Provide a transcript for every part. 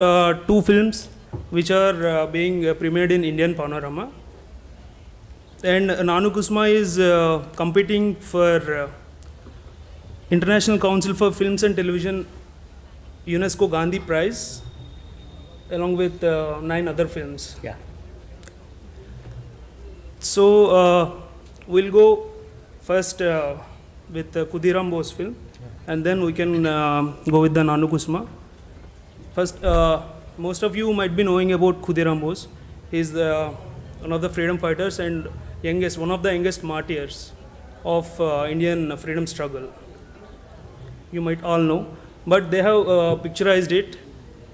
two films which are being premiered in Indian Panorama. And NAANU KUSUMA is competing for International Council for Films and Television UNESCO Gandhi Prize along with 9 other films. Yeah. So we'll go first with the KUDHIRAM BOSE film, and then we can go with the NAANU KUSUMA. First, most of you might be knowing about KUDHIRAM BOSE. He is one of the freedom fighters and one of the youngest martyrs of Indian freedom struggle. You might all know, but they have picturized it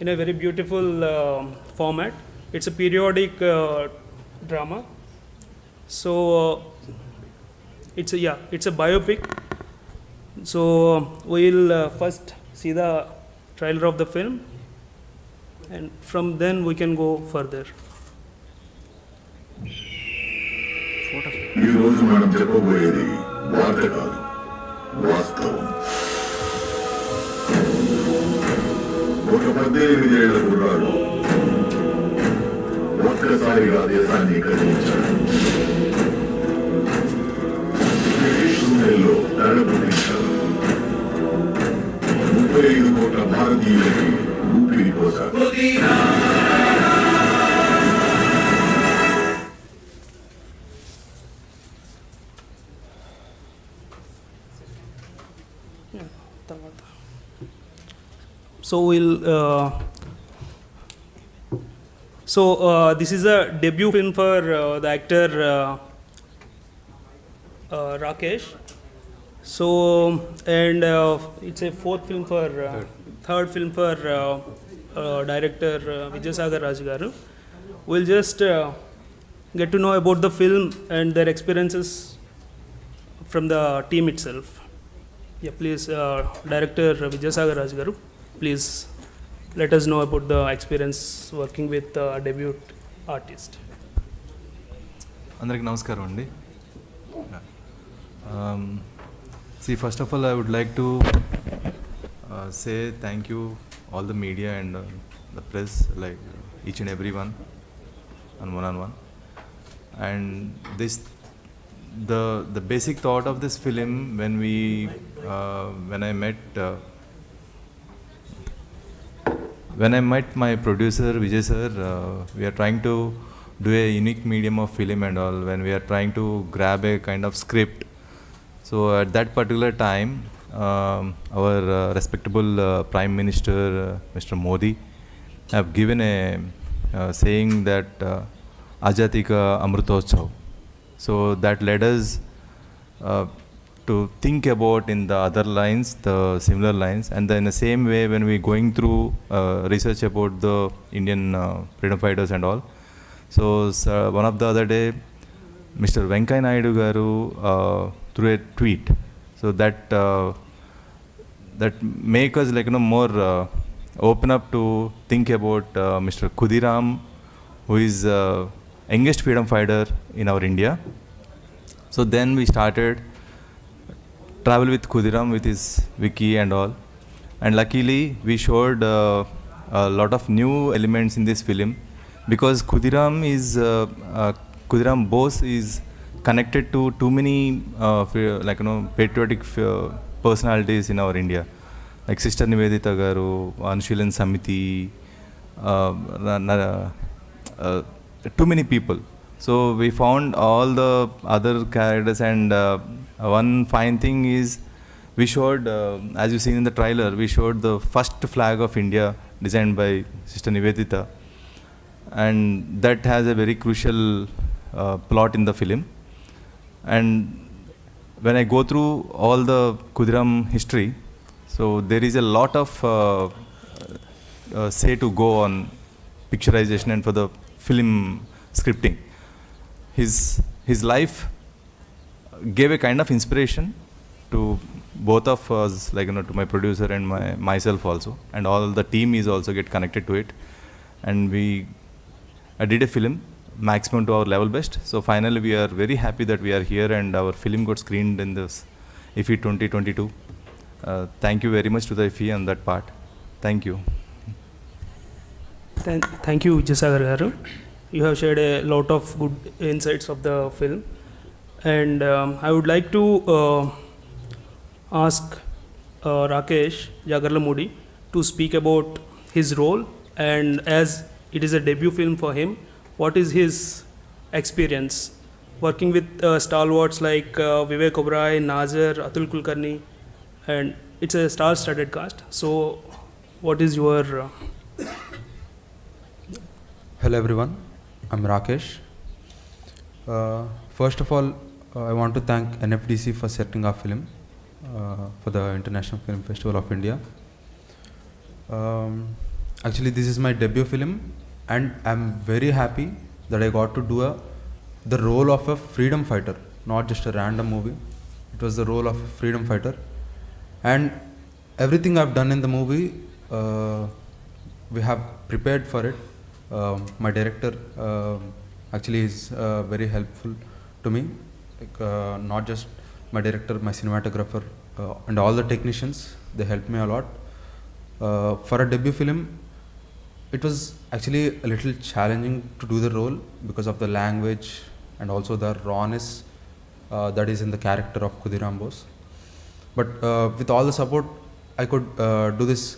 in a very beautiful format. It's a periodic drama. So it's a biopic. So we'll first see the trailer of the film, and from then we can go further. ఈ రోజు మనం చెప్పబోయేది వార్త కాదు, వాస్తవం. ఒక 18 ఏళ్ల కుర్రాడు ఒక్కసారిగా దేశాన్ని కదిలించాడు. బ్రిటిష్ గుండెల్లో దడ పుట్టించాడు. 35 కోట్ల భారతీయులకి ఊపిరి పోశాడు. So this is a debut film for the actor Rakesh. So and it's a third film for director Vijayasagar Raj garu. We'll just get to know about the film and their experiences from the team itself. Yeah, please, director Vijayasagar Raj garu, please let us know about the experience working with debut artist. Andariki namaskaram andi. See, first of all, I would like to say thank you all the media and the press, like each and every one and one. And this, the basic thought of this film when I met my producer Vijay sir, we are trying to do a unique medium of film and all, when we are trying to grab a kind of script. So at that particular time, our respectable Prime Minister Mr. Modi have given a saying that Azadi ka Amrutotsav. So that led us to think about in the other lines, the similar lines, and then in the same way when we going through research about the Indian freedom fighters and all. So one of the other day, Mr. Venkaiah Naidu garu through a tweet, so that that make us more open up to think about Mr. KUDHIRAM, who is youngest freedom fighter in our India. So then we started travel with KUDHIRAM with his wiki and all, and luckily we showed a lot of new elements in this film, because KUDHIRAM BOSE is connected to too many patriotic personalities in our India, like Sister Nivedita garu, Anushīlan Samiti, too many people. So we found all the other characters, and one fine thing is we showed, as you seen in the trailer, we showed the first flag of India designed by Sister Nivedita, and that has a very crucial plot in the film. And when I go through all the KUDHIRAM history, so there is a lot of say to go on picturization and for the film scripting. His life gave a kind of inspiration to both of us, to my producer and myself also, and all the team is also get connected to it. And I did a film, maximum to our level best. So finally we are very happy that we are here and our film got screened in this IFFI 2022. Thank you very much to the IFFI on that part. Thank you. Thank you, Vijayasagar garu. You have shared a lot of good insights of the film, and I would like to ask Rakesh Jagarlamudi to speak about his role, and as it is a debut film for him, what is his experience working with stalwarts like Vivek Oberoi, Nazir, Atul Kulkarni, and it's a star-studded cast. So, what is your Hello everyone, I'm Rakesh. First of all, I want to thank NFDC for setting our film for the International Film Festival of India. Actually, this is my debut film, and I'm very happy that I got to do the role of a freedom fighter, not just a random movie. It was the role of a freedom fighter, and everything I've done in the movie, we have prepared for it. My director actually is very helpful to me, like, not just my director, my cinematographer, and all the technicians. They helped me a lot. For a debut film, it was actually a little challenging to do the role because of the language and also the rawness that is in the character of KUDHIRAM BOSE. But with all the support, I could do this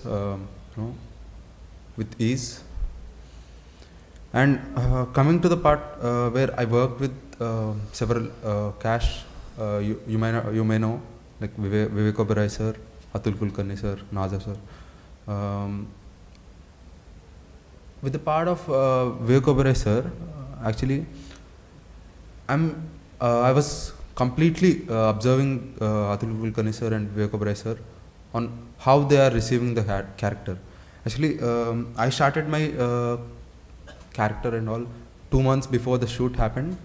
with ease. And coming to the part where I worked with several cast, you may know, like Vivek Oberoi sir, Atul Kulkarni sir, Nazir sir. With the part of Vivek Oberoi sir, actually, I was completely observing Atul Kulkarni sir and Vivek Oberoi sir on how they are receiving the character. Actually, I started my character and all 2 months before the shoot happened,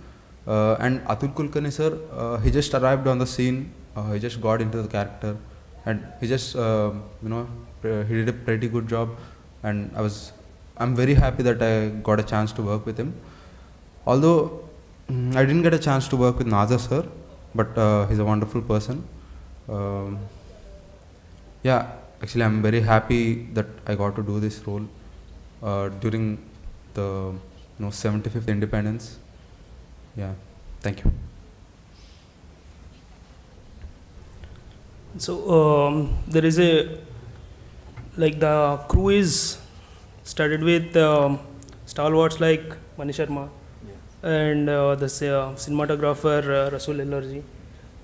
and Atul Kulkarni sir, he just arrived on the scene, he just got into the character, and he just he did a pretty good job, and I'm very happy that I got a chance to work with him. Although I didn't get a chance to work with Nazir sir, but he's a wonderful person. Yeah, actually I'm very happy that I got to do this role during the 75th independence. Yeah, thank you. So there is like the crew is started with stalwarts like Mani Sharma and the cinematographer Rasul Ellarji.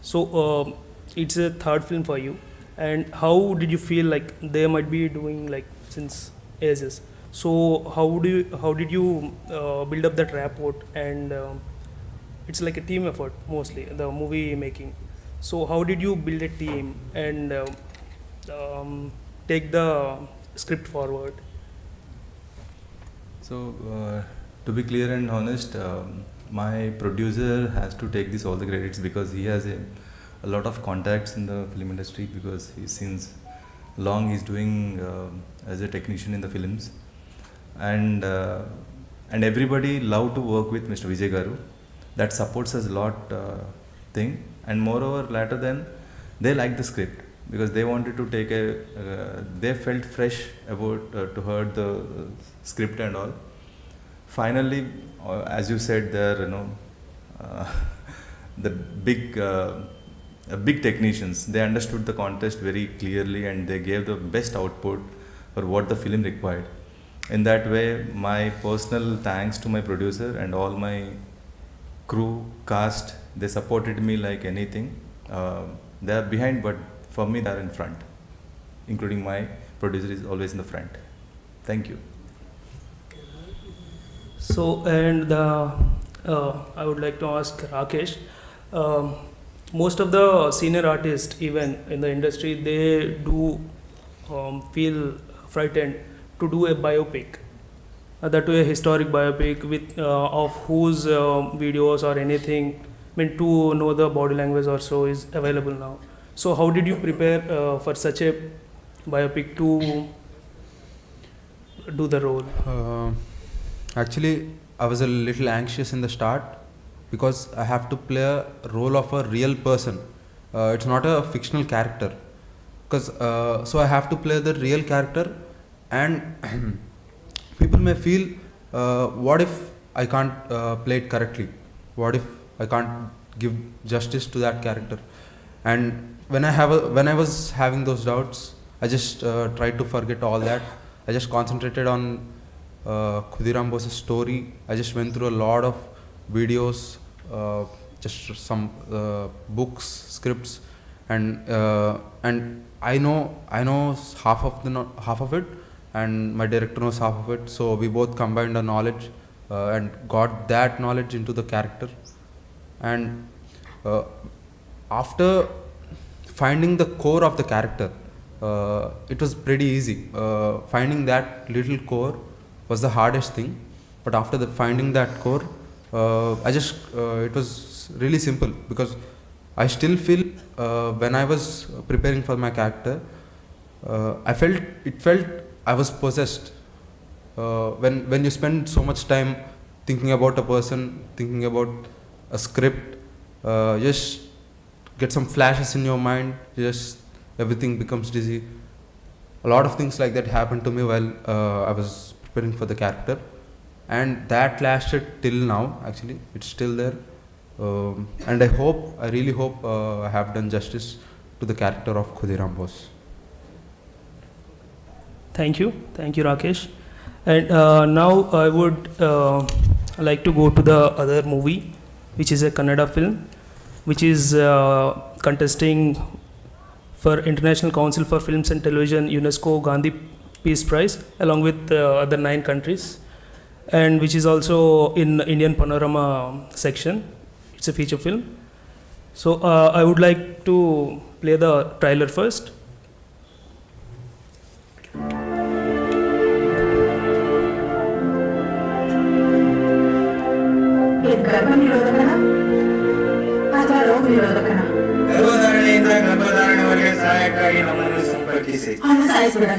So it's a third film for you, and how did you feel like they might be doing like since ages? So how did you build up that rapport, and it's like a team effort mostly, the movie making. So how did you build a team and take the script forward? So, to be clear and honest, my producer has to take all the credits because he has a lot of contacts in the film industry, because since long he's doing as a technician in the films, and everybody love to work with Mr. Vijay Garu. That supports us a lot thing, and moreover later then they liked the script because they wanted to take they felt fresh about to heard the script and all. Finally, as you said there, the big technicians, they understood the contest very clearly and they gave the best output for what the film required. In that way, my personal thanks to my producer and all my crew, cast, they supported me like anything. They are behind, but for me they are in front, including my producer is always in the front. Thank you. So, and I would like to ask Rakesh, most of the senior artists even in the industry, they do feel frightened to do a biopic, that to a historic biopic with of whose videos or anything meant to know the body language or so is available now. So how did you prepare for such a biopic to do the role? Actually, I was a little anxious in the start because I have to play a role of a real person. It's not a fictional character. So I have to play the real character, and people may feel, what if I can't play it correctly? What if I can't give justice to that character? And when I was having those doubts, I just tried to forget all that. I just concentrated on KUDHIRAM BOSE's story. I just went through a lot of videos, just some books, scripts, and I know half of it, and my director knows half of it. So we both combined our knowledge and got that knowledge into the character. And after finding the core of the character, it was pretty easy. Finding that little core was the hardest thing, but after finding that core, it was really simple, because I still feel when I was preparing for my character, it felt I was possessed. When you spend so much time thinking about a person, thinking about a script, just get some flashes in your mind, just everything becomes dizzy. A lot of things like that happened to me while I was preparing for the character, and that lasted till now. Actually, it's still there, and I really hope I have done justice to the character of KUDHIRAM BOSE. Thank you, Rakesh. And now I would like to go to the other movie, which is a Kannada film, which is contesting for International Council for Films and Television UNESCO Gandhi Peace Prize, along with other 9 countries, and which is also in Indian Panorama section. It's a feature film. So I would like to play the trailer first. ಗರ್ಭನಿರೋಧಕನ ಅಥವಾ ರೋಗ ನಿರೋಧಕನ? ಗರ್ಭಧಾರಣೆಯಿಂದ ಗರ್ಭಧಾರಣೆವರೆಗೆ ಸಹಾಯಕ್ಕಾಗಿ ನಮ್ಮನ್ನು ಸಂಪರ್ಕಿಸಿ. ಅವನು ಸಾಯಿಸ್ಬಿಡ.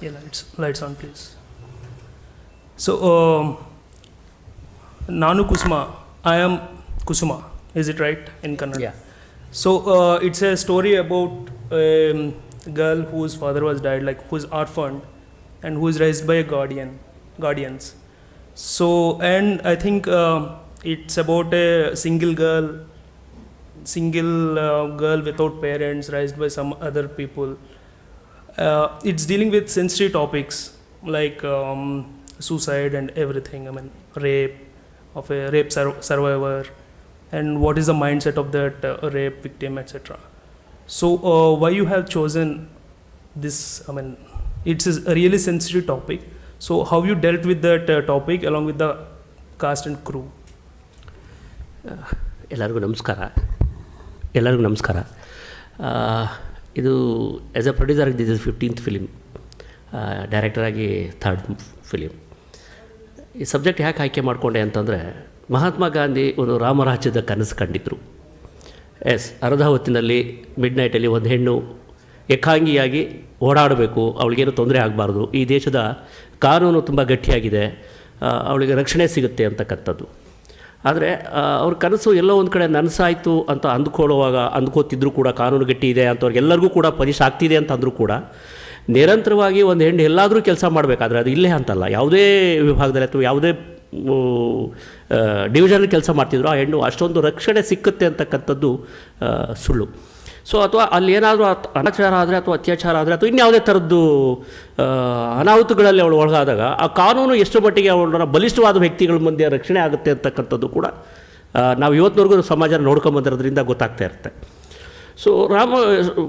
Yeah, lights on, please. So, NAANU KUSUMA, I am KUSUMA, is it right in Kannada? Yeah. So, it's a story about a girl whose father was died, like who's orphaned, and who is raised by a guardians. So, and I think it's about a single girl without parents, raised by some other people. It's dealing with sensitive topics like suicide and everything. I mean, rape of a rape survivor, and what is the mindset of that rape victim, etc. So why you have chosen this? I mean, it's a really sensitive topic. So how you dealt with that topic along with the cast and crew? ಎಲ್ಲರಿಗೂ ನಮಸ್ಕಾರ. ಇದು as a producer this is 15th film, ಡೈರೆಕ್ಟರಾಗಿ 3rd film. ಈ subject ಯಾಕೆ ಆಯ್ಕೆ ಮಾಡಿಕೊಂಡೆ ಅಂತಂದರೆ, ಮಹಾತ್ಮ ಗಾಂಧಿ ಒಂದು ರಾಮರಾಜ್ಯದ ಕನಸು ಕಂಡಿದ್ದರು. ಅರ್ಧ ಹೊತ್ತಿನಲ್ಲಿ ಮಿಡ್ನೈಟಲ್ಲಿ ಒಂದು ಹೆಣ್ಣು ಏಕಾಂಗಿಯಾಗಿ ಓಡಾಡಬೇಕು, ಅವಳಿಗೇನು ತೊಂದರೆ ಆಗಬಾರ್ದು, ಈ ದೇಶದ ಕಾನೂನು ತುಂಬ ಗಟ್ಟಿಯಾಗಿದೆ, ಅವಳಿಗೆ ರಕ್ಷಣೆ ಸಿಗುತ್ತೆ ಅಂತಕ್ಕಂಥದ್ದು. ಆದರೆ ಅವ್ರ ಕನಸು ಎಲ್ಲೋ ಒಂದು ಕಡೆ ನನಸಾಯಿತು ಅಂತ ಅಂದ್ಕೋತಿದ್ರು ಕೂಡ, ಕಾನೂನು ಗಟ್ಟಿ ಇದೆ ಅಂಥವ್ರಿಗೆಲ್ಲರಿಗೂ ಕೂಡ ಪರೀಕ್ಷೆ ಆಗ್ತಿದೆ ಅಂತ ಅಂದರೂ ಕೂಡ, ನಿರಂತರವಾಗಿ ಒಂದು ಹೆಣ್ಣು ಎಲ್ಲಾದರೂ ಕೆಲಸ ಮಾಡಬೇಕಾದ್ರೆ, ಅದು ಇಲ್ಲೇ ಅಂತಲ್ಲ, ಯಾವುದೇ ವಿಭಾಗದಲ್ಲಿ ಅಥವಾ ಯಾವುದೇ ಡಿವಿಷನಲ್ಲಿ ಕೆಲಸ ಮಾಡ್ತಿದ್ರು, ಆ ಹೆಣ್ಣು ಅಷ್ಟೊಂದು ರಕ್ಷಣೆ ಸಿಕ್ಕುತ್ತೆ ಅಂತಕ್ಕಂಥದ್ದು ಸುಳ್ಳು. ಸೊ ಅಥವಾ ಅಲ್ಲಿ ಏನಾದರೂ ಅನಾಚಾರ ಆದರೆ ಅಥವಾ ಅತ್ಯಾಚಾರ ಆದರೆ ಅಥವಾ ಇನ್ಯಾವುದೇ ಥರದ್ದು ಅನಾಹುತಗಳಲ್ಲಿ ಅವಳು ಒಳಗಾದಾಗ ಆ ಕಾನೂನು ಎಷ್ಟು ಮಟ್ಟಿಗೆ ಅವಳನ್ನ ಬಲಿಷ್ಠವಾದ ವ್ಯಕ್ತಿಗಳ ಮಧ್ಯೆ ರಕ್ಷಣೆ ಆಗುತ್ತೆ ಅಂತಕ್ಕಂಥದ್ದು ಕೂಡ ನಾವು ಇವತ್ತಿನವರೆಗೂ ಸಮಾಜ ನೋಡ್ಕೊಂಬಂದಿರೋದ್ರಿಂದ ಗೊತ್ತಾಗ್ತಾ ಇರುತ್ತೆ. ಸೊ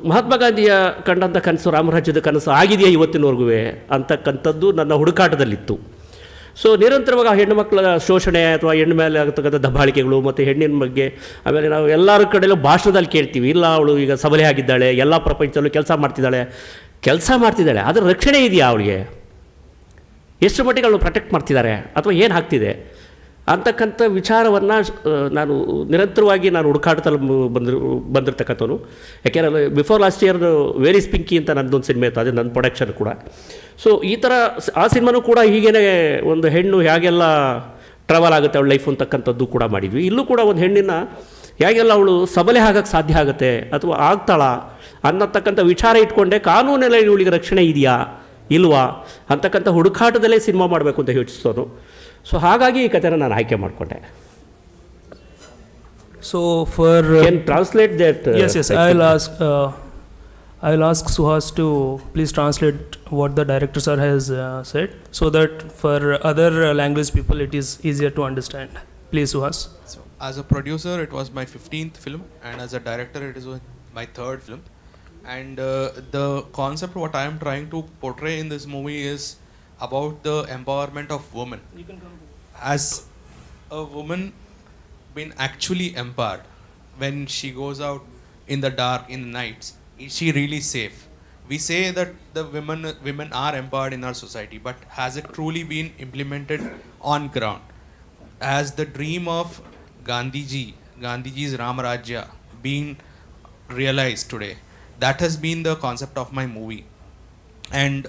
ಮಹಾತ್ಮ ಗಾಂಧಿಯ ಕಂಡಂಥ ಕನಸು, ರಾಮರಾಜ್ಯದ ಕನಸು ಆಗಿದೆಯಾ ಇವತ್ತಿನವರೆಗೂ ಅಂತಕ್ಕಂಥದ್ದು ನನ್ನ ಹುಡುಕಾಟದಲ್ಲಿತ್ತು. ಸೊ ನಿರಂತರವಾಗಿ ಆ ಹೆಣ್ಣು ಮಕ್ಕಳ ಶೋಷಣೆ ಅಥವಾ ಹೆಣ್ಣು ಮೇಲೆ ಆಗತಕ್ಕಂಥ ದಬ್ಬಾಳಿಕೆಗಳು ಮತ್ತು ಹೆಣ್ಣಿನ ಬಗ್ಗೆ, ಆಮೇಲೆ ನಾವು ಎಲ್ಲರ ಕಡೆಯಲ್ಲೂ ಭಾಷಣದಲ್ಲಿ ಕೇಳ್ತೀವಿ, ಇಲ್ಲ ಅವಳು ಈಗ ಸಬಲೆ ಆಗಿದ್ದಾಳೆ, ಎಲ್ಲ ಪ್ರಪಂಚದಲ್ಲೂ ಕೆಲಸ ಮಾಡ್ತಿದ್ದಾಳೆ, ಆದರೆ ರಕ್ಷಣೆ ಇದೆಯಾ ಅವಳಿಗೆ? ಎಷ್ಟು ಮಟ್ಟಿಗೆ ಅವಳು ಪ್ರೊಟೆಕ್ಟ್ ಮಾಡ್ತಿದ್ದಾರೆ ಅಥವಾ ಏನು ಆಗ್ತಿದೆ? ಅಂತಕ್ಕಂಥ ವಿಚಾರವನ್ನು ನಾನು ನಿರಂತರವಾಗಿ ನಾನು ಹುಡುಕಾಟದಲ್ಲಿ ಬಂದಿರ್ತಕ್ಕಂಥವನು. ಯಾಕೆಂದರೆ ಬಿಫೋರ್ ಲಾಸ್ಟ್ ಇಯರ್ ವೆರಿ ಸ್ಪಿಂಕಿ ಅಂತ ನನ್ನದೊಂದು ಸಿನಿಮಾ ಇತ್ತು, ಅದು ನನ್ನ ಪ್ರೊಡಕ್ಷನ್ ಕೂಡ. ಸೊ ಈ ಥರ ಆ ಸಿನಿಮಾನೂ ಕೂಡ ಹೀಗೇ ಒಂದು ಹೆಣ್ಣು ಹೇಗೆಲ್ಲ ಟ್ರಾವೆಲ್ ಆಗುತ್ತೆ ಅವಳ ಲೈಫ್ ಅಂತಕ್ಕಂಥದ್ದು ಕೂಡ ಮಾಡಿದ್ವಿ. ಇಲ್ಲೂ ಕೂಡ ಒಂದು ಹೆಣ್ಣಿನ ಹೇಗೆಲ್ಲ ಅವಳು ಸಬಲೆ ಆಗಕ್ಕೆ ಸಾಧ್ಯ ಆಗುತ್ತೆ ಅಥವಾ ಆಗ್ತಾಳ ಅನ್ನತಕ್ಕಂಥ ವಿಚಾರ ಇಟ್ಕೊಂಡೆ ಕಾನೂನಲ್ಲಿ ಇವಳಿಗೆ ರಕ್ಷಣೆ ಇದೆಯಾ ಇಲ್ವಾ ಅಂತಕ್ಕಂಥ ಹುಡುಕಾಟದಲ್ಲೇ ಸಿನಿಮಾ ಮಾಡಬೇಕು ಅಂತ ಯೋಚಿಸೋನು. ಸೊ ಹಾಗಾಗಿ ಈ ಕಥೆನ ನಾನು ಆಯ್ಕೆ ಮಾಡಿಕೊಂಡೆ. So for Can translate that? yes, I'll ask Suhas to please translate what the director sir has said, so that for other language people it is easier to understand. Please, Suhas. So, as a producer, it was my 15th film, and as a director, it is my 3rd film. And the concept what I am trying to portray in this movie is about the empowerment of women. As a woman been actually empowered, when she goes out in the dark, in the nights, is she really safe? We say that the women are empowered in our society, but has it truly been implemented on ground? As the dream of Gandhiji's Ramarajya being realized today, that has been the concept of my movie. And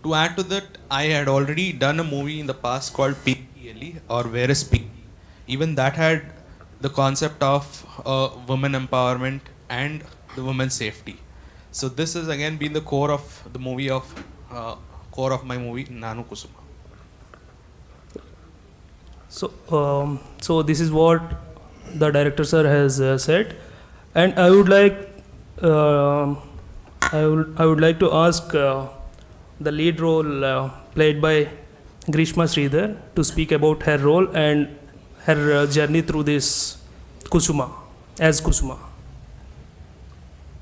to add to that, I had already done a movie in the past called PPLE, or Where is Pinky? Even that had the concept of women empowerment and the women's safety. So this has again been the core of the movie core of my movie NAANU KUSUMA. So this is what the director sir has said, and I would like to ask the lead role played by Grishma Sridhar to speak about her role and her journey through this Kusuma, as Kusuma.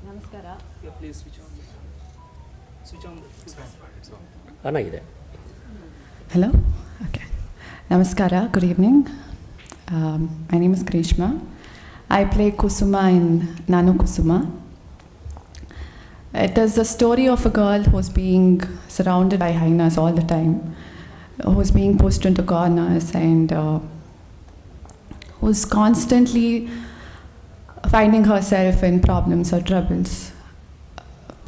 ನಮಸ್ಕಾರ. Yeah, please switch on. ಚೆನ್ನಾಗಿದೆ. Hello. Okay. Namaskara. Good evening. My name is Grishma. I play Kusuma in NAANU KUSUMA. It is the story of a girl who's being surrounded by hyenas all the time, who's being pushed into corners, and who's constantly finding herself in problems or troubles,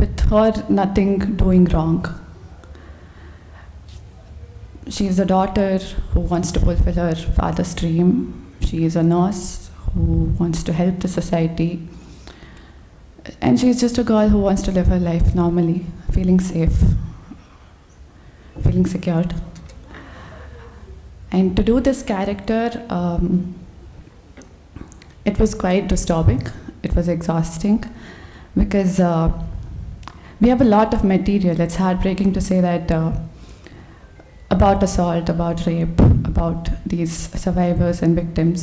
with her nothing doing wrong. She is a daughter who wants to fulfill her father's dream. She is a nurse who wants to help the society. And she is just a girl who wants to live her life normally, feeling safe, feeling secured. And to do this character, it was quite disturbing. It was exhausting because we have a lot of material. It's heartbreaking to say that about assault, about rape, about these survivors and victims.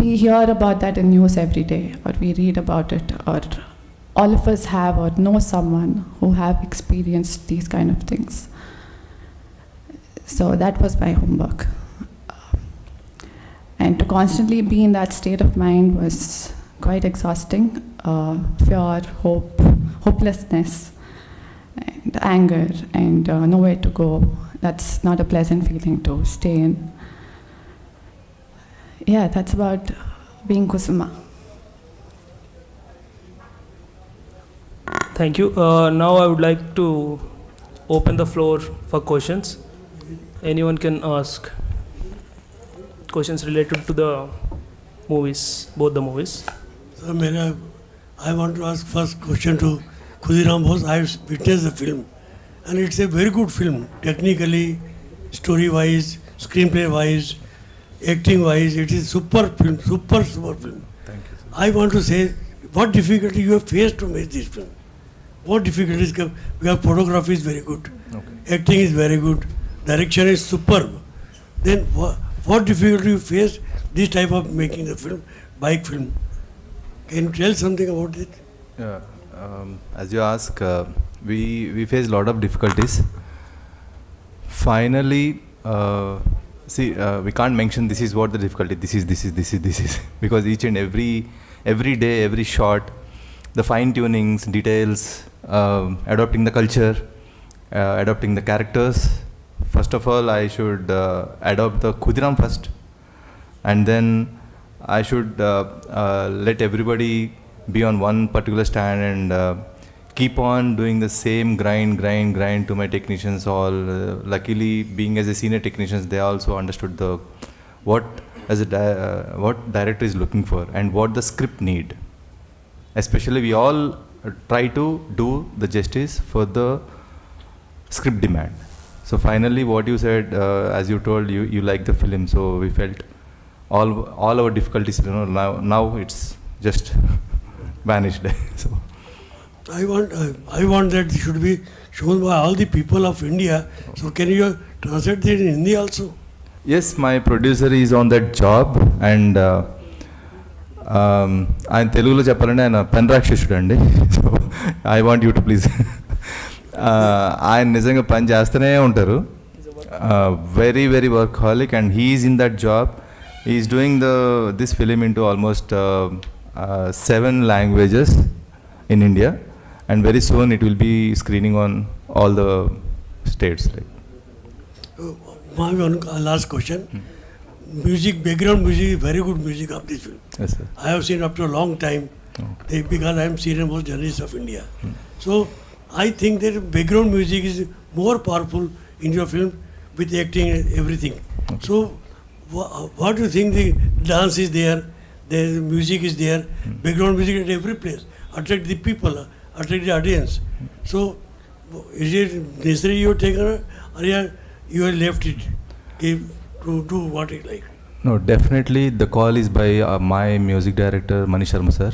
We hear about that in news every day, or we read about it, or all of us have or know someone who have experienced these kind of things. So that was my homework. And to constantly be in that state of mind was quite exhausting. Fear, hope, hopelessness, and anger, and nowhere to go. That's not a pleasant feeling to stay in. Yeah, that's about being Kusuma. Thank you. Now I would like to open the floor for questions. Anyone can ask questions related to the movies, both the movies. So, I want to ask first question to KUDHIRAM BOSE. I have witnessed the film, and it's a very good film, technically, story-wise, screenplay-wise, acting-wise. It is super film, super film. Thank you, sir. I want to say, what difficulty you have faced to make this film? What difficulties come? Because photography is very good, Okay. acting is very good, direction is superb. Then what difficulty you faced this type of making the film, bike film? Can you tell something about it? Yeah, as you ask, we face a lot of difficulties. Finally, we can't mention this is what the difficulty, this is, because each and every day, every shot, the fine tunings, details, adopting the culture, adopting the characters, first of all, I should adopt the KUDHIRAM first, and then I should let everybody be on one particular stand and keep on doing the same grind to my technicians. All luckily, being as a senior technicians, they also understood what director is looking for and what the script need. Especially, we all try to do the justice for the script demand. So finally, what you said, as you told, you like the film, so we felt all our difficulties, now it's just vanished. So I want that it should be shown by all the people of India. So can you translate it in Hindi also? yes, my producer is on that job, and ఆయన తెలుగులో చెప్పాలంటే ఆయన pen రాక్షసుడు అండి. So I want you to please, ఆయన నిజంగా పని చేస్తూనే ఉంటారు. Very very workaholic, and he's in that job. Is doing this film into almost 7 languages in India, and very soon it will be screening on all the states. My last question. Music, background music, very good music of this film. Yes, sir. I have seen after a long time, because I am senior most journalist of India. So I think that background music is more powerful in your film with acting and everything. So what do you think? The dance is there, the music is there, background music at every place, attract the people, attract the audience. So is it necessary you take or you have left it to do what you like? No, definitely the call is by my music director Manish Sharma sir.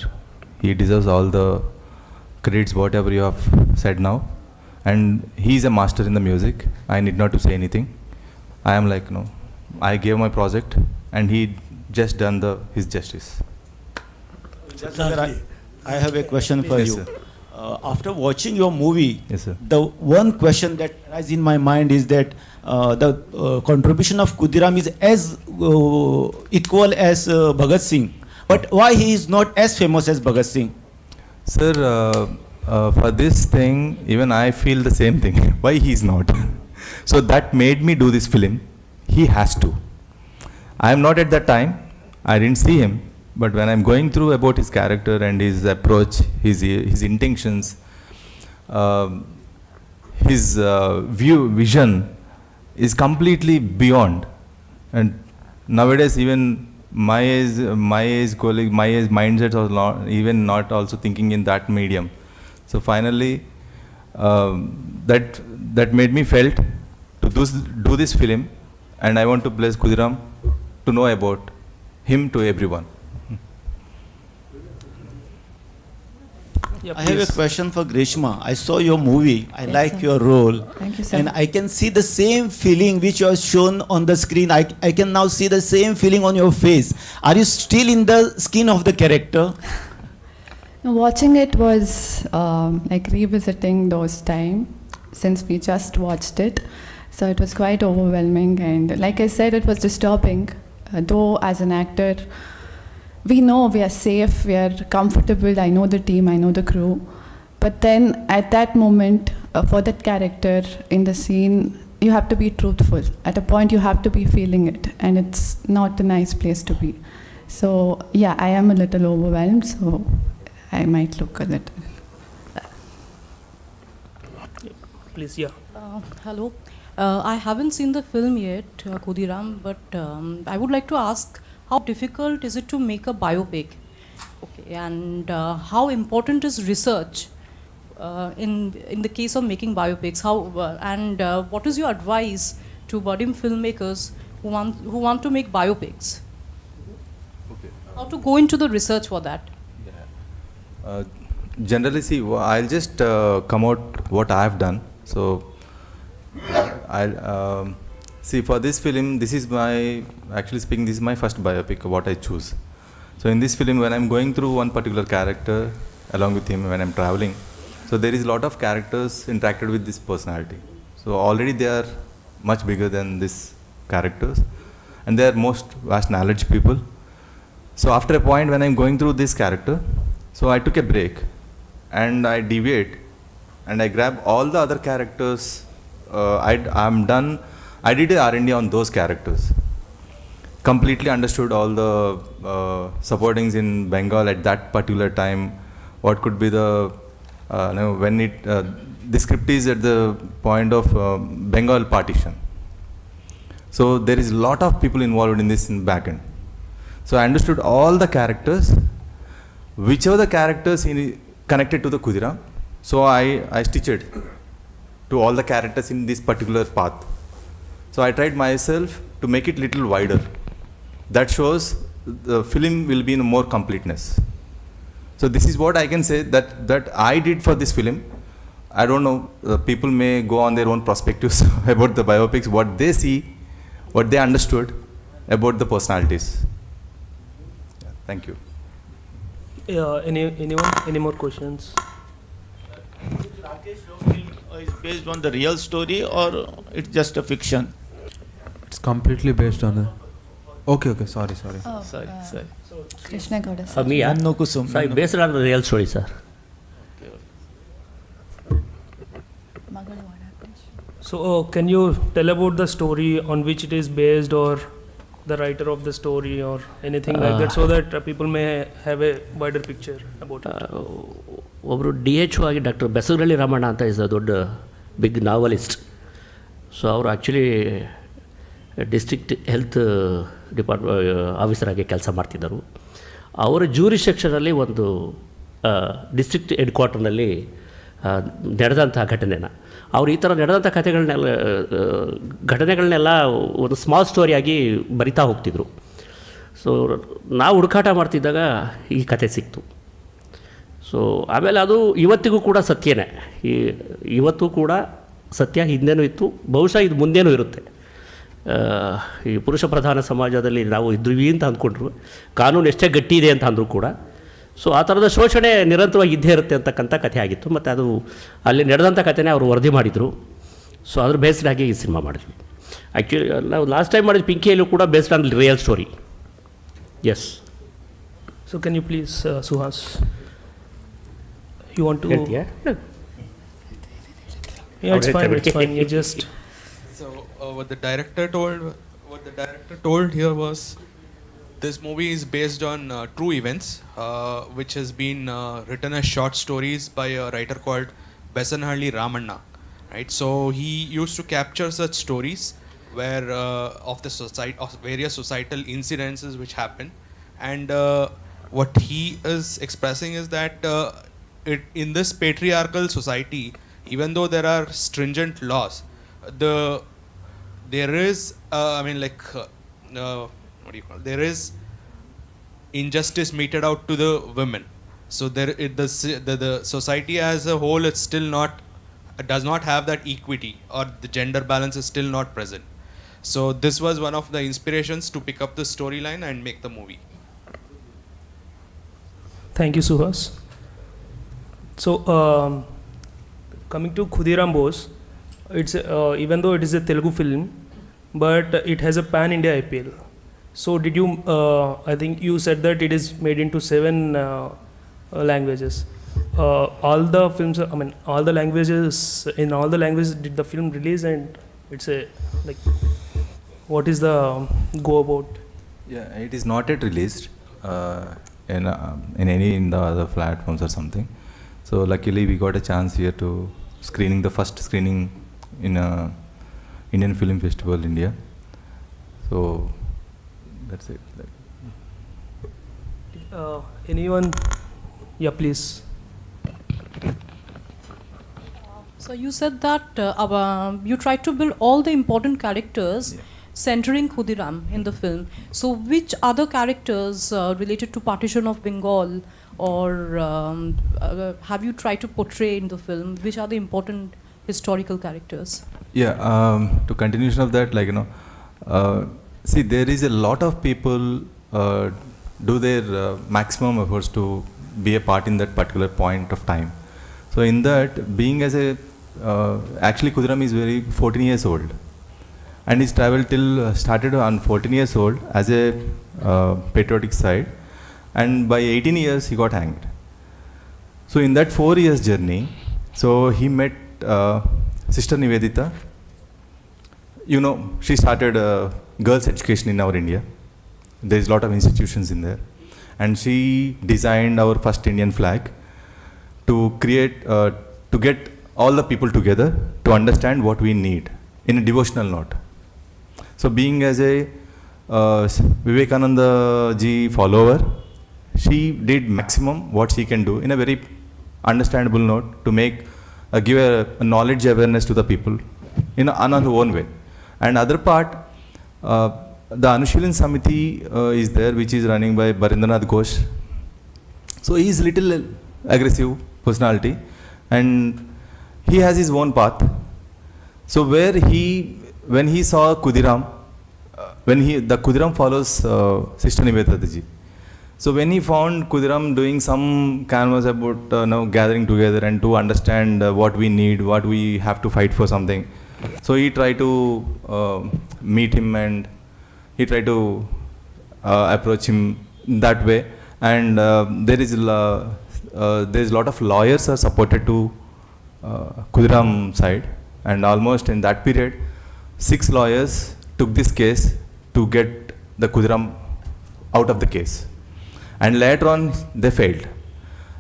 He deserves all the credits whatever you have said now, and he is a master in the music. I need not to say anything. I am like, no, I gave my project and he just done his justice. I have a question for Yes, you. sir. After watching your movie, Yes, sir. the one question that arises in my mind is that the contribution of KUDHIRAM is as equal as Bhagat Singh, but why he is not as famous as Bhagat Singh? Sir, for this thing, even I feel the same thing. Why he is not? So that made me do this film. He has to. I am not at that time. I didn't see him. But when I'm going through about his character and his approach, his intentions, his vision is completely beyond. And nowadays, even my age colleague, my age mindsets are even not also thinking in that medium. So finally, that made me felt to do this film, and I want to bless KUDHIRAM to know about him to everyone. Yeah, I have a please. question for Grishma. I saw your movie. I like your role. Thank you, sir. And I can see the same feeling which you have shown on the screen. I can now see the same feeling on your face. Are you still in the skin of the character? Now, watching it was like revisiting those time since we just watched it. So it was quite overwhelming, and like I said, it was disturbing. Though as an actor, we know we are safe, we are comfortable. I know the team, I know the crew. But then at that moment, for that character in the scene, you have to be truthful. At a point, you have to be feeling it, and it's not a nice place to be. So yeah, I am a little overwhelmed, so I might look a little. Please, yeah. Hello. I haven't seen the film yet, KUDHIRAM, but I would like to ask, how difficult is it to make a biopic? Okay, and how important is research in the case of making biopics? What is your advice to budding filmmakers who want to make biopics? Okay. How to go into the research for that? Generally, see, I'll just come out what I have done. So I'll see, for this film, this is my first biopic, what I choose. So in this film, when I'm going through one particular character along with him, when I'm traveling, so there is a lot of characters interacted with this personality. So already they are much bigger than these characters, and they are most vast knowledge people. So after a point, when I'm going through this character, so I took a break and I deviate and I grab all the other characters. I'm done I did a R&D on those characters. Completely understood all the supportings in Bengal at that particular time. What could be the when it the script is at the point of Bengal partition. So there is a lot of people involved in this in back end. So I understood all the characters, whichever the characters connected to the KUDHIRAM. So I stitched to all the characters in this particular path. So I tried myself to make it little wider. That shows the film will be in more completeness. So this is what I can say that I did for this film. I don't know, people may go on their own perspectives about the biopics, what they see, what they understood about the personalities. Yeah, thank you. Anyone? Any more questions? Is based on the real story or it's just a fiction? It's completely based on a... Okay, sorry. Sorry. Krishna Gowda. NAANU KUSUMA. Sorry, based on the real story, sir. So, can you tell about the story on which it is based, or the writer of the story, or anything like that, so that people may have a wider picture about it? ಒಬ್ಬರು DHO ಆಗಿ doctor Besagarahalli Ramanna ಅಂತ is a ದೊಡ್ಡ big ನಾವಲಿಸ್ಟ್. So ಅವರು actually district health officer ಆಗಿ ಕೆಲಸ ಮಾಡ್ತಿದ್ದರು. ಅವರ jury ಸೆಕ್ಷನಲ್ಲಿ ಒಂದು ಡಿಸ್ಟ್ರಿಕ್ಟ್ ಹೆಡ್ ಕ್ವಾರ್ಟರ್ನಲ್ಲಿ ನಡೆದಂಥ ಘಟನೆನ ಅವ್ರು ಈ ಥರ ನಡೆದಂಥ ಘಟನೆಗಳನ್ನೆಲ್ಲ ಒಂದು ಸ್ಮಾಲ್ ಸ್ಟೋರಿಯಾಗಿ ಬರಿತಾ ಹೋಗ್ತಿದ್ರು. ಸೊ ನಾವು ಹುಡುಕಾಟ ಮಾಡ್ತಿದ್ದಾಗ ಈ ಕತೆ ಸಿಕ್ತು. ಸೊ ಆಮೇಲೆ ಅದು ಇವತ್ತಿಗೂ ಕೂಡ ಸತ್ಯನೇ. ಇವತ್ತು ಕೂಡ ಸತ್ಯ, ಹಿಂದೆನೂ ಇತ್ತು, ಬಹುಶಃ ಇದು ಮುಂದೇನೂ ಇರುತ್ತೆ. ಈ ಪುರುಷ ಪ್ರಧಾನ ಸಮಾಜದಲ್ಲಿ ನಾವು ಇದ್ವಿ ಅಂತ ಅಂದ್ಕೊಂಡ್ರು, ಕಾನೂನು ಎಷ್ಟೇ ಗಟ್ಟಿ ಇದೆ ಅಂತ ಅಂದರೂ ಕೂಡ. ಸೊ ಆ ಥರದ ಶೋಷಣೆ ನಿರಂತರವಾಗಿ ಇದ್ದೇ ಇರುತ್ತೆ ಅಂತಕ್ಕಂಥ ಕಥೆ ಆಗಿತ್ತು. ಮತ್ತು ಅದು ಅಲ್ಲಿ ನಡೆದಂಥ ಕಥೆನೇ ಅವರು ವರದಿ ಮಾಡಿದರು. ಸೊ ಅದ್ರ ಬೇಸ್ಡ್ ಆಗಿ ಈ ಸಿನಿಮಾ ಮಾಡಿದ್ವಿ. ಆ್ಯಕ್ಚುಲಿ ನಾವು ಲಾಸ್ಟ್ ಟೈಮ್ ಮಾಡಿದ ಪಿಂಕಿಯಲ್ಲೂ ಕೂಡ based on real story. Yes. So can you please Suhas, you want to... Yeah, it's fine. You just... So what the director told here was, this movie is based on true events, which has been written as short stories by a writer called Besanhalli Ramanna. Right, so he used to capture such stories where of the society, of various societal incidences which happen, and what he is expressing is that in this patriarchal society, even though there are stringent laws, there is there is injustice meted out to the women. So the society as a whole, it's still does not have that equity, or the gender balance is still not present. So this was one of the inspirations to pick up the storyline and make the movie. Thank you, Suhas. So, coming to KUDHIRAM BOSE, it's even though it is a Telugu film, but it has a pan-India appeal. So, did you? I think you said that it is made into 7 languages. All the films, all the languages, in all the languages, did the film release? And it's a what is the go about? Yeah, it is not yet released in the other platforms or something. So luckily we got a chance here to screening the first screening in Indian Film Festival India. So that's it. Anyone? Yeah, please. So you said that you tried to build all the important characters centering KUDHIRAM in the film. So which other characters related to partition of Bengal, or have you tried to portray in the film? Which are the important historical characters? Yeah, to continuation of that, see, there is a lot of people do their maximum efforts to be a part in that particular point of time. So in that, being as a actually KUDHIRAM is 14 years old, and he's traveled till started on 14 years old as a patriotic side, and by 18 years he got hanged. So in that 4 years journey, so he met Sister Nivedita. you know, she started girls' education in our India. There is a lot of institutions in there. And she designed our first Indian flag to create, to get all the people together to understand what we need in a devotional note. So being as a Vivekananda ji follower, she did maximum what she can do in a very understandable note to make, give a knowledge awareness to the people in her own way. And other part, the Anushilin Samiti is there, which is running by Barindranath Ghosh. So he is little aggressive personality, and he has his own path. So where when he saw KUDHIRAM, the KUDHIRAM follows Sister Nivedita ji. So when he found KUDHIRAM doing some canvas about now gathering together and to understand what we need, what we have to fight for something, so he tried to meet him and he tried to approach him that way. And there is a lot of lawyers are supported to KUDHIRAM side, and almost in that period 6 lawyers took this case to get the KUDHIRAM out of the case. And later on they failed.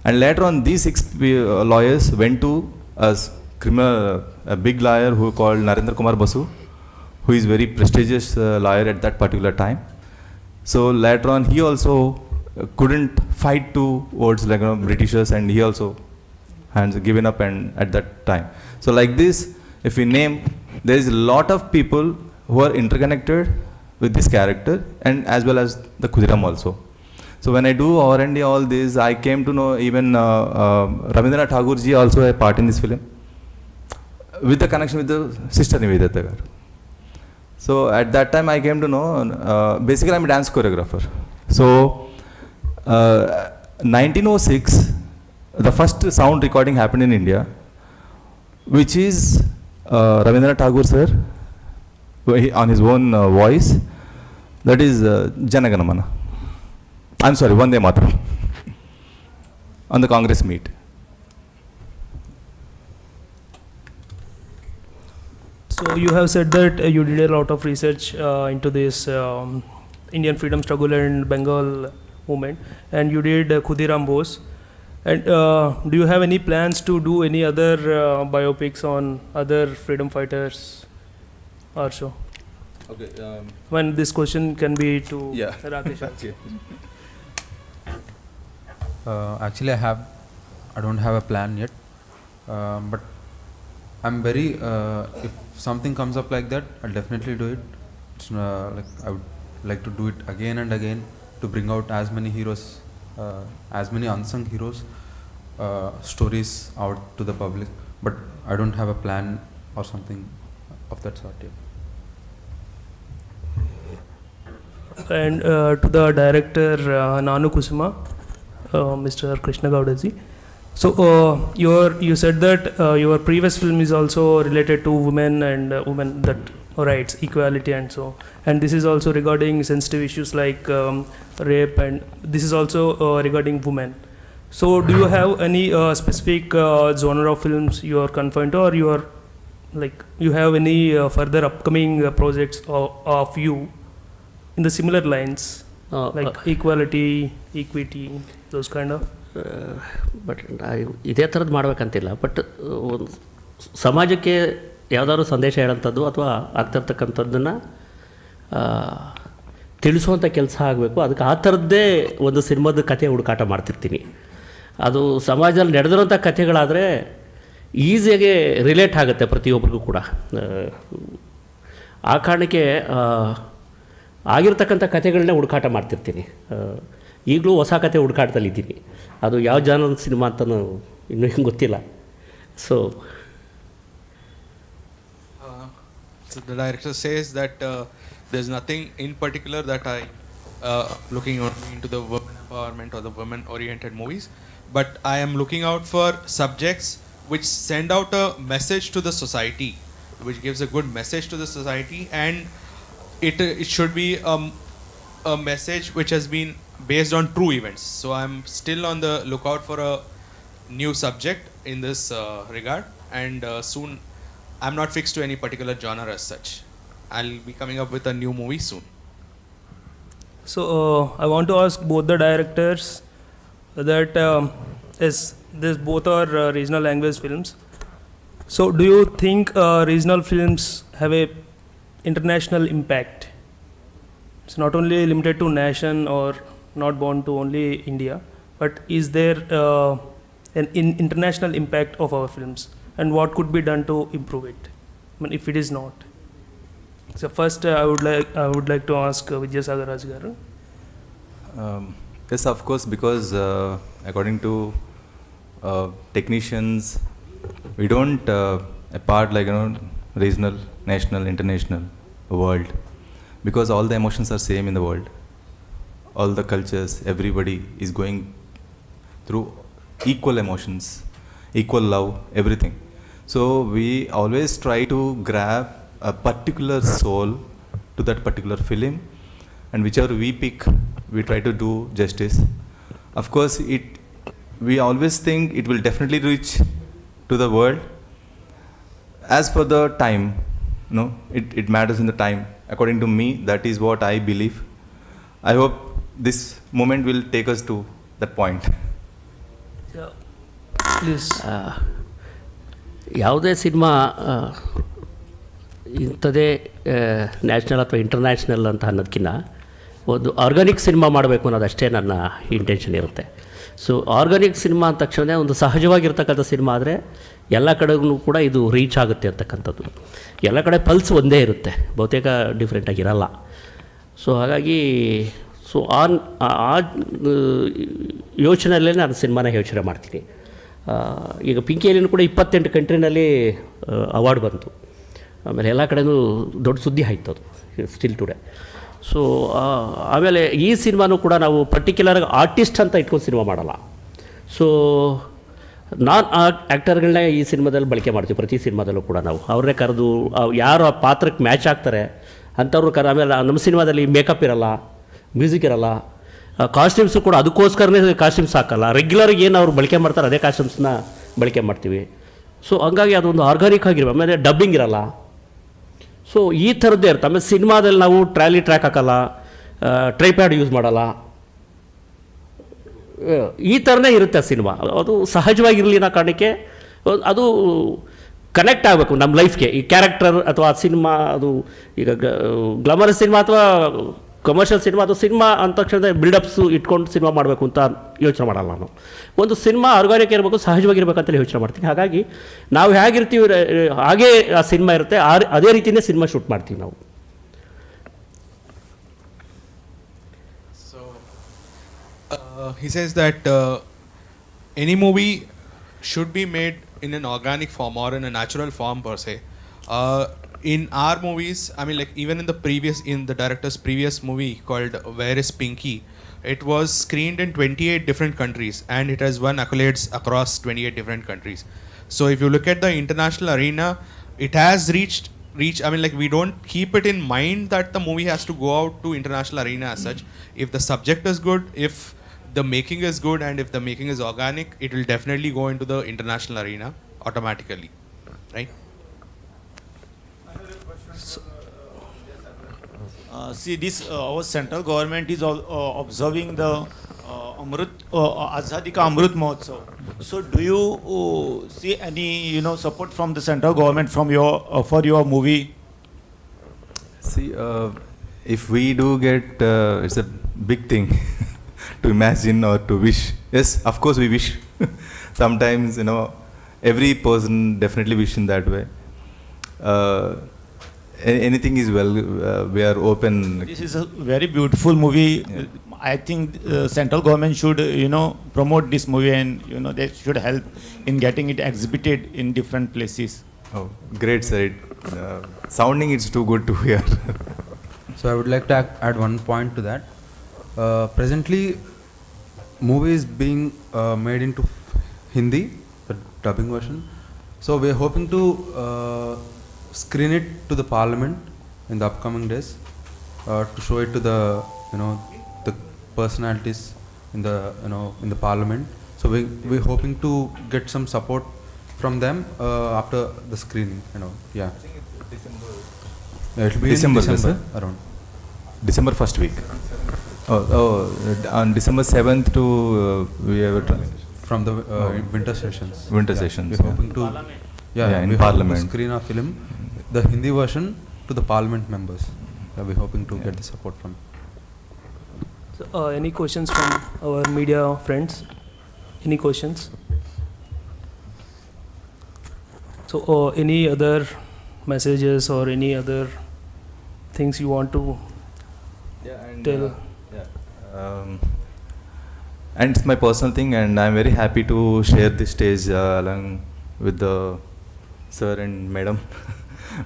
And later on these 6 lawyers went to a big lawyer who called Narendra Kumar Basu, who is very prestigious lawyer at that particular time. So later on he also couldn't fight towards like Britishers, and he also has given up and at that time. So like this, if we name, there is a lot of people who are interconnected with this character, and as well as the KUDHIRAM also. So when I do R&D all this, I came to know even Rabindranath Tagore ji also a part in this film, with the connection with the Sister Nivedita. So at that time I came to know, basically I'm a dance choreographer. So 1906, the first sound recording happened in India, which is Rabindranath Tagore sir, on his own voice, that is Janaganamana. I'm sorry, Vande Mataram, on the Congress meet. So you have said that you did a lot of research into this Indian freedom struggle and Bengal movement, and you did KUDHIRAM BOSE. And do you have any plans to do any other biopics on other freedom fighters or so? Okay. When this question can be to Rakesh. Okay. Actually, I don't have a plan yet, but I'm very. If something comes up like that, I'll definitely do it. It's like I would like to do it again and again to bring out as many heroes, as many unsung heroes, stories out to the public. But I don't have a plan or something of that sort yet. And to the director NAANU KUSUMA, Mr. Krishna Gowdaji. So you said that your previous film is also related to women and women that rights, equality and so. And this is also regarding sensitive issues like rape, and this is also regarding women. So do you have any specific genre of films you are confined to, or you are like you have any further upcoming projects of you in the similar lines, like equality, equity, those kind of? But ಇದೇ ಥರದ್ದು ಮಾಡಬೇಕಂತಿಲ್ಲ, but ಸಮಾಜಕ್ಕೆ ಯಾವುದಾದ್ರು ಸಂದೇಶ ಹೇಳೋಂಥದ್ದು ಅಥವಾ ಆಗ್ತಿರ್ತಕ್ಕಂಥದ್ದನ್ನು ತಿಳಿಸುವಂಥ ಕೆಲಸ ಆಗಬೇಕು. ಅದಕ್ಕೆ ಆ ಥರದ್ದೇ ಒಂದು ಸಿನಿಮಾದ ಕಥೆ ಹುಡುಕಾಟ ಮಾಡ್ತಿರ್ತೀನಿ. ಅದು ಸಮಾಜದಲ್ಲಿ ನಡೆದಿರೋಂಥ ಕಥೆಗಳಾದರೆ ಈಸಿಯಾಗಿ ರಿಲೇಟ್ ಆಗುತ್ತೆ ಪ್ರತಿಯೊಬ್ಬರಿಗೂ ಕೂಡ. ಆ ಕಾರಣಕ್ಕೆ ಆಗಿರ್ತಕ್ಕಂಥ ಕಥೆಗಳನ್ನೇ ಹುಡುಕಾಟ ಮಾಡ್ತಿರ್ತೀನಿ. ಈಗಲೂ ಹೊಸ ಕಥೆ ಹುಡುಕಾಟದಲ್ಲಿದ್ದೀನಿ. ಅದು ಯಾವ ಜಾನರದ ಸಿನಿಮಾ ಅಂತಲೂ ಇನ್ನೂ ಹಿಂಗೆ ಗೊತ್ತಿಲ್ಲ. So the director says that there's nothing in particular that I looking into the women empowerment or the women oriented movies, but I am looking out for subjects which send out a message to the society, which gives a good message to the society, and it should be a message which has been based on true events. So I'm still on the lookout for a new subject in this regard, and soon I'm not fixed to any particular genre as such. I'll be coming up with a new movie soon. So I want to ask both the directors that this both are regional language films. So do you think regional films have a international impact? It's not only limited to nation or not bound to only India, but is there an international impact of our films, and what could be done to improve it? I mean, if it is not. So first, I would like to ask Vidyasagar Raj garu. Yes, of course, because according to technicians, we don't apart like regional, national, international, world, because all the emotions are same in the world. All the cultures, everybody is going through equal emotions, equal love, everything. So we always try to grab a particular soul to that particular film, and whichever we pick, we try to do justice. Of course, we always think it will definitely reach to the world. As for the time, it matters in the time. According to me, that is what I believe. I hope this moment will take us to that point. Yeah. Please. ಯಾವುದೇ cinema ಇಂಥದೇ national ಅಥವಾ international ಅಂತ ಅನ್ನೋದಕ್ಕಿಂತ ಒಂದು organic cinema ಮಾಡಬೇಕು ಅನ್ನೋದು ಅಷ್ಟೇ ನನ್ನ ಇಂಟೆನ್ಷನ್ ಇರುತ್ತೆ. ಸೊ ಆರ್ಗಾನಿಕ್ ಸಿನಿಮಾ ಅಂದ ತಕ್ಷಣ ಒಂದು ಸಹಜವಾಗಿರ್ತಕ್ಕಂಥ ಸಿನಿಮಾ ಆದರೆ ಎಲ್ಲ ಕಡೆಗೂ ಕೂಡ ಇದು ರೀಚ್ ಆಗುತ್ತೆ ಅಂತಕ್ಕಂಥದ್ದು. ಎಲ್ಲ ಕಡೆ ಪಲ್ಸ್ ಒಂದೇ ಇರುತ್ತೆ, ಬಹುತೇಕ ಡಿಫ್ರೆಂಟಾಗಿರಲ್ಲ. ಸೊ ಹಾಗಾಗಿ ಆ ಯೋಚನೆಯಲ್ಲೇ ನಾನು ಸಿನಿಮಾನ ಯೋಚನೆ ಮಾಡ್ತೀನಿ. ಈಗ ಪಿಂಕಿಯಲ್ಲಿನೂ ಕೂಡ 28 ಕಂಟ್ರಿನಲ್ಲಿ ಅವಾರ್ಡ್ ಬಂತು. ಆಮೇಲೆ ಎಲ್ಲ ಕಡೆಯೂ ದೊಡ್ಡ ಸುದ್ದಿ ಆಯ್ತು ಅದು ಸ್ಟಿಲ್ ಟುಡೇ. ಸೊ ಆಮೇಲೆ ಈ ಸಿನಿಮಾನೂ ಕೂಡ ನಾವು ಪರ್ಟಿಕ್ಯುಲರ್ ಆರ್ಟಿಸ್ಟ್ ಅಂತ ಇಟ್ಕೊಂಡು ಸಿನಿಮಾ ಮಾಡಲ್ಲ. ಸೊ ನಾನ್ ಆ್ಯಕ್ಟರ್ಗಳನ್ನ ಈ ಸಿನಿಮಾದಲ್ಲಿ ಬಳಕೆ ಮಾಡ್ತೀವಿ. ಪ್ರತಿ ಸಿನಿಮಾದಲ್ಲೂ ಕೂಡ ನಾವು ಅವ್ರನ್ನೇ ಕರೆದು ಯಾರು ಆ ಪಾತ್ರಕ್ಕೆ ಮ್ಯಾಚ್ ಆಗ್ತಾರೆ ಅಂಥವ್ರು ಆಮೇಲೆ ನಮ್ಮ ಸಿನಿಮಾದಲ್ಲಿ ಮೇಕಪ್ ಇರಲ್ಲ, ಮ್ಯೂಸಿಕ್ ಇರಲ್ಲ, ಕಾಸ್ಟ್ಯೂಮ್ಸು ಕೂಡ ಅದಕ್ಕೋಸ್ಕರನೇ ಕಾಸ್ಟ್ಯೂಮ್ಸ್ ಹಾಕಲ್ಲ. ರೆಗ್ಯುಲರ್ಗೆ ಏನು ಅವ್ರು ಬಳಕೆ ಮಾಡ್ತಾರೆ ಅದೇ ಕಾಸ್ಟ್ಯೂಮ್ಸ್ನ ಬಳಕೆ ಮಾಡ್ತೀವಿ. ಸೊ ಹಂಗಾಗಿ ಅದೊಂದು ಆರ್ಗಾನಿಕ್ ಆಗಿರೋ. ಆಮೇಲೆ ಡಬ್ಬಿಂಗ್ ಇರಲ್ಲ. ಸೊ ಈ ಥರದ್ದೇ ಇರುತ್ತೆ. ಆಮೇಲೆ ಸಿನಿಮಾದಲ್ಲಿ ನಾವು ಟ್ರ್ಯಾಕ್ ಹಾಕಲ್ಲ, ಟ್ರೈಪ್ಯಾಡ್ ಯೂಸ್ ಮಾಡಲ್ಲ. ಈ ಥರನೇ ಇರುತ್ತೆ ಸಿನಿಮಾ. ಅದು ಸಹಜವಾಗಿರಲಿ ಅನ್ನೋ ಕಾರಣಕ್ಕೆ ಅದು ಕನೆಕ್ಟ್ ಆಗಬೇಕು ನಮ್ಮ ಲೈಫ್ಗೆ. ಈ ಕ್ಯಾರೆಕ್ಟರ್ ಅಥವಾ ಸಿನಿಮಾ ಅದು ಈಗ ಗ್ಲಾಮರಸ್ ಸಿನಿಮಾ ಅಥವಾ ಕಮರ್ಷಿಯಲ್ ಸಿನಿಮಾ, ಅದು ಸಿನಿಮಾ ಅಂದ ತಕ್ಷಣ ಬಿಲ್ಡಪ್ಸು ಇಟ್ಕೊಂಡು ಸಿನಿಮಾ ಮಾಡಬೇಕು ಅಂತ ಯೋಚನೆ ಮಾಡಲ್ಲ ನಾನು. ಒಂದು ಸಿನಿಮಾ ಆರ್ಗಾನಿಕ್ ಇರಬೇಕು, ಸಹಜವಾಗಿರ್ಬೇಕಂತಲೇ ಯೋಚನೆ ಮಾಡ್ತೀನಿ. ಹಾಗಾಗಿ ನಾವು ಹೇಗಿರ್ತೀವಿ ಹಾಗೇ ಆ ಸಿನಿಮಾ ಇರುತ್ತೆ, ಅದೇ ರೀತಿಯೇ ಸಿನಿಮಾ ಶೂಟ್ ಮಾಡ್ತೀವಿ ನಾವು. So he says that any movie should be made in an organic form or in a natural form per se. In our movies, I mean, like even in the director's previous movie called Where is Pinky, it was screened in 28 different countries and it has won accolades across 28 different countries. So if you look at the international arena, it has reached. I mean, like we don't keep it in mind that the movie has to go out to international arena as such. If the subject is good, if the making is good, and if the making is organic, it will definitely go into the international arena automatically, right? See, this our central government is observing the Azadi Ka Amrut Mahotsav. So, do you see any support from the central government from for your movie? See, if we do get, it's a big thing to imagine or to wish. Yes, of course we wish. Sometimes every person definitely wish in that way. Anything is well. We are open. This is a very beautiful movie. Yeah. I think central government should promote this movie, and they should help in getting it exhibited in different places. Oh, great, sir. Sounding it's too good to hear. So I would like to add one point to that. Presently, movie is being made into Hindi, the dubbing version. So we are hoping to screen it to the Parliament in the upcoming days, to show it to the the personalities in the Parliament. So we're hoping to get some support from them after the screening. Yeah. It will be December, in December sir? around. December first week. On December 7th to we have From the winter sessions. winter Yeah, sessions. We're hoping to. Yeah, in we're Parliament. hoping to screen our film, the Hindi version, to the Parliament members. We're hoping to get the support from. So, any questions from our media friends? Any questions? So, any other messages or any other things you want to tell? And it's my personal thing, and I'm very happy to share this stage along with the sir and madam.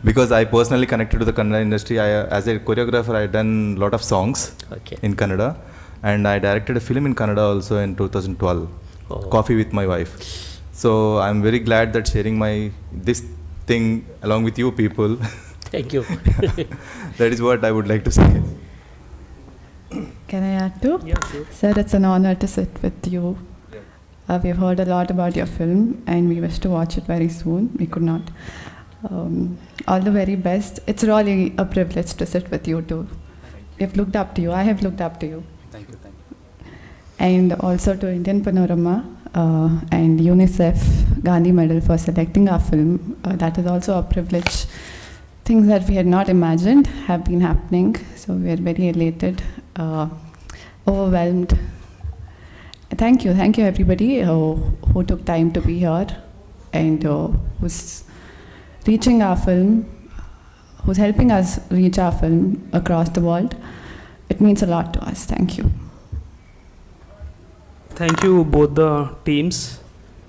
Because I personally connected to the Kannada industry. As a choreographer, I done lot of songs in Kannada, and I directed a film in Kannada also in 2012, Coffee with My Wife. So I'm very glad that sharing this thing along with you people. Thank you. That is what I would like to say. Can I add too? Yeah, sure. Sir, it's an honor to sit with you. We've heard a lot about your film and we wish to watch it very soon. We could not. All the very best. It's really a privilege to sit with you too. We've looked up to you. I have looked up to you. Thank you. And also to Indian Panorama and UNICEF Gandhi Medal for selecting our film. That is also a privilege. Things that we had not imagined have been happening. So we are very elated, overwhelmed. Thank you everybody who took time to be here and who's reaching our film, who's helping us reach our film across the world. It means a lot to us. Thank you. Thank you both the teams,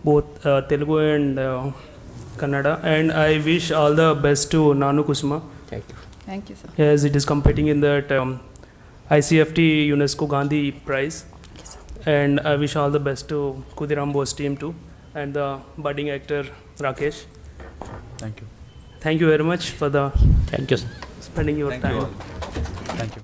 both Telugu and Kannada, and I wish all the best to NAANU KUSUMA. Thank you. Thank you, sir. As it is competing in that ICFT UNESCO Gandhi Prize. And I wish all the best to KUDHIRAM BOSE team too, and the budding actor Rakesh. Thank you. Thank you very much for Thank you. spending your Thank time. you all. Thank you.